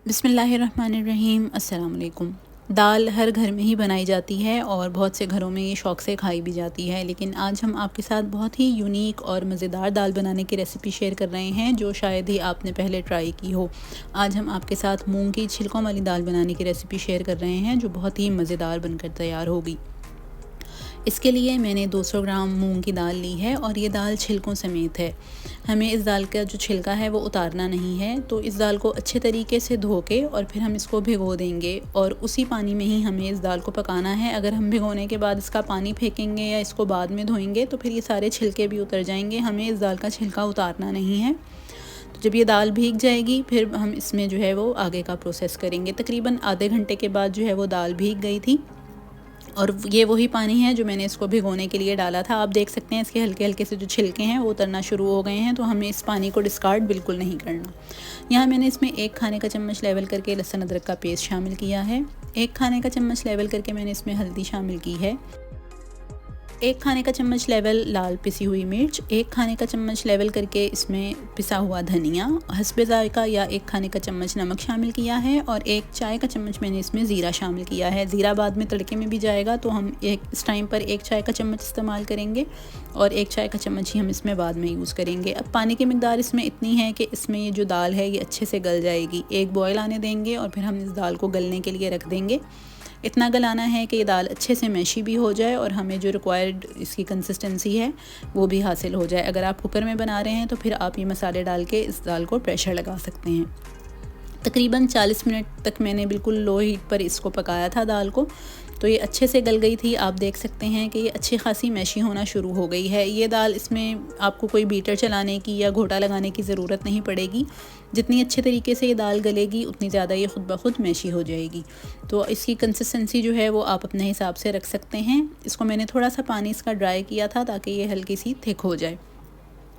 बिस्मिल्लाहिर्रहमानिर्रहीम। अस्सलाम वालेकुम। दाल हर घर में ही बनाई जाती है और बहुत से घरों में ये शौक़ से खाई भी जाती है, लेकिन आज हम आपके साथ बहुत ही यूनिक और मज़ेदार दाल बनाने की रेसिपी शेयर कर रहे हैं जो शायद ही आपने पहले ट्राई की हो। आज हम आपके साथ मूंग की छिलकों वाली दाल बनाने की रेसिपी शेयर कर रहे हैं जो बहुत ही मज़ेदार बनकर तैयार होगी। इसके लिए मैंने 200 ग्राम मूंग की दाल ली है और ये दाल छिलकों समेत है। हमें इस दाल का जो छिलका है वो उतारना नहीं है, तो इस दाल को अच्छे तरीके से धो के और फिर हम इसको भिगो देंगे और उसी पानी में ही हमें इस दाल को पकाना है। अगर हम भिगोने के बाद इसका पानी फेंकेंगे या इसको बाद में धोएंगे तो फिर ये सारे छिलके भी उतर जाएंगे। हमें इस दाल का छिलका उतारना नहीं है। तो जब ये दाल भीग जाएगी फिर हम इसमें जो है वो आगे का प्रोसेस करेंगे। तकरीबन आधे घंटे के बाद जो है वो दाल भीग गई थी और ये वही पानी है जो मैंने इसको भिगोने के लिए डाला था। आप देख सकते हैं इसके हल्के हल्के से जो छिलके हैं वो उतरना शुरू हो गए हैं, तो हमें इस पानी को डिस्कार्ड बिल्कुल नहीं करना। यहाँ मैंने इसमें 1 खाने का चम्मच लेवल करके लहसुन अदरक का पेस्ट शामिल किया है। 1 खाने का चम्मच लेवल करके मैंने इसमें हल्दी शामिल की है। 1 खाने का चम्मच लेवल लाल पिसी हुई मिर्च, 1 खाने का चम्मच लेवल करके इसमें पिसा हुआ धनिया, हस्बे ज़ायका या 1 खाने का चम्मच नमक शामिल किया है और 1 चाय का चम्मच मैंने इसमें ज़ीरा शामिल किया है। ज़ीरा बाद में तड़के में भी जाएगा, तो हम इस टाइम पर 1 चाय का चम्मच इस्तेमाल करेंगे और 1 चाय का चम्मच ही हम इसमें बाद में यूज़ करेंगे। अब पानी की मिकदार इसमें इतनी है कि इसमें ये जो दाल है ये अच्छे से गल जाएगी। एक बॉयल आने देंगे और फिर हम इस दाल को गलने के लिए रख देंगे। इतना गलाना है कि ये दाल अच्छे से मैशी भी हो जाए और हमें जो रिक्वायर्ड इसकी कंसिस्टेंसी है वो भी हासिल हो जाए। अगर आप कुकर में बना रहे हैं तो फिर आप ये मसाले डाल के इस दाल को प्रेशर लगा सकते हैं। तकरीबन 40 मिनट तक मैंने बिल्कुल लो हीट पर इसको पकाया था दाल को, तो ये अच्छे से गल गई थी। आप देख सकते हैं कि ये अच्छी खासी मैशी होना शुरू हो गई है। ये दाल इसमें आपको कोई बीटर चलाने की या घोटा लगाने की ज़रूरत नहीं पड़ेगी। जितनी अच्छे तरीके से ये दाल गलेगी उतनी ज़्यादा ये खुद ब खुद मैशी हो जाएगी। तो इसकी कंसिस्टेंसी जो है वो आप अपने हिसाब से रख सकते हैं। इसको मैंने थोड़ा सा पानी इसका ड्राई किया था ताकि ये हल्की सी थिक हो जाए।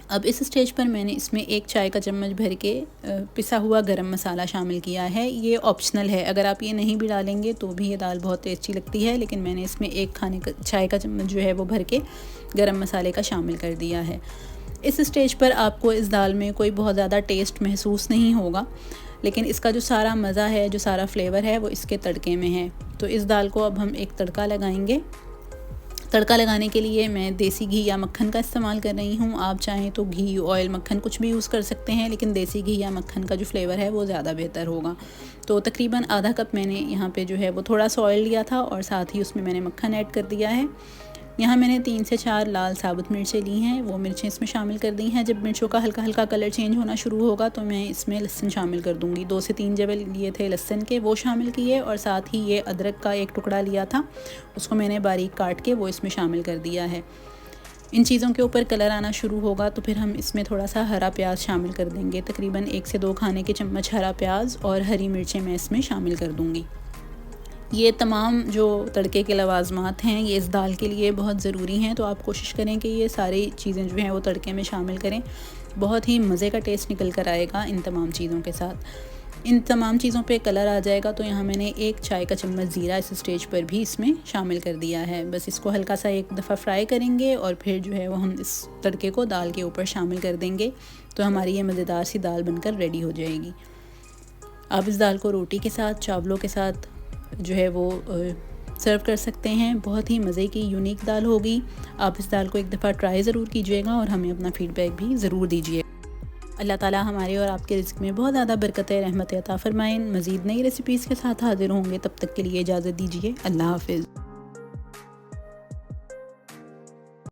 अब इस स्टेज पर मैंने इसमें 1 चाय का चम्मच भर के पिसा हुआ गरम मसाला शामिल किया है। ये ऑप्शनल है, अगर आप ये नहीं भी डालेंगे तो भी ये दाल बहुत टेस्टी लगती है, लेकिन मैंने इसमें 1 खाने का चाय का चम्मच जो है वो भर के गरम मसाले का शामिल कर दिया है। इस स्टेज पर आपको इस दाल में कोई बहुत ज़्यादा टेस्ट महसूस नहीं होगा, लेकिन इसका जो सारा मज़ा है, जो सारा फ्लेवर है वो इसके तड़के में है। तो इस दाल को अब हम एक तड़का लगाएंगे। तड़का लगाने के लिए मैं देसी घी या मक्खन का इस्तेमाल कर रही हूँ। आप चाहें तो घी, ऑयल, मक्खन कुछ भी यूज़ कर सकते हैं, लेकिन देसी घी या मक्खन का जो फ्लेवर है वो ज़्यादा बेहतर होगा। तो तकरीबन आधा कप मैंने यहाँ पे जो है वो थोड़ा सा ऑयल लिया था और साथ ही उसमें मैंने मक्खन ऐड कर दिया है। यहाँ मैंने 3 से 4 लाल साबुत मिर्चें ली हैं, वो मिर्चें इसमें शामिल कर दी हैं। जब मिर्चों का हल्का हल्का कलर चेंज होना शुरू होगा तो मैं इसमें लहसुन शामिल कर दूँगी। 2 से 3 जबल लिए थे लहसुन के, वो शामिल किए और साथ ही ये अदरक का एक टुकड़ा लिया था, उसको मैंने बारीक काट के वो इसमें शामिल कर दिया है। इन चीज़ों के ऊपर कलर आना शुरू होगा तो फिर हम इसमें थोड़ा सा हरा प्याज शामिल कर देंगे। तकरीबन 1 से 2 खाने के चम्मच हरा प्याज और हरी मिर्चें मैं इसमें शामिल कर दूँगी। ये तमाम जो तड़के के लवाज़मात हैं ये इस दाल के लिए बहुत ज़रूरी हैं, तो आप कोशिश करें कि ये सारी चीज़ें जो हैं वो तड़के में शामिल करें। बहुत ही मज़े का टेस्ट निकल कर आएगा इन तमाम चीज़ों के साथ। इन तमाम चीज़ों पे कलर आ जाएगा तो यहाँ मैंने 1 चाय का चम्मच ज़ीरा इस स्टेज पर भी इसमें शामिल कर दिया है। बस इसको हल्का सा एक दफ़ा फ्राई करेंगे और फिर जो है वो हम इस तड़के को दाल के ऊपर शामिल कर देंगे, तो हमारी ये मज़ेदार सी दाल बनकर रेडी हो जाएगी। आप इस दाल को रोटी के साथ, चावलों के साथ जो है वो सर्व कर सकते हैं। बहुत ही मज़े की यूनिक दाल होगी। आप इस दाल को एक दफ़ा ट्राई ज़रूर कीजिएगा और हमें अपना फ़ीडबैक भी ज़रूर दीजिए। अल्लाह ताला हमारे और आपके रिज़्क़ में बहुत ज़्यादा बरकत रहमत अता फ़रमाएं। मज़ीद नई रेसिपीज़ के साथ हाज़िर होंगे, तब तक के लिए इजाज़त दीजिए। अल्लाह हाफ़िज़।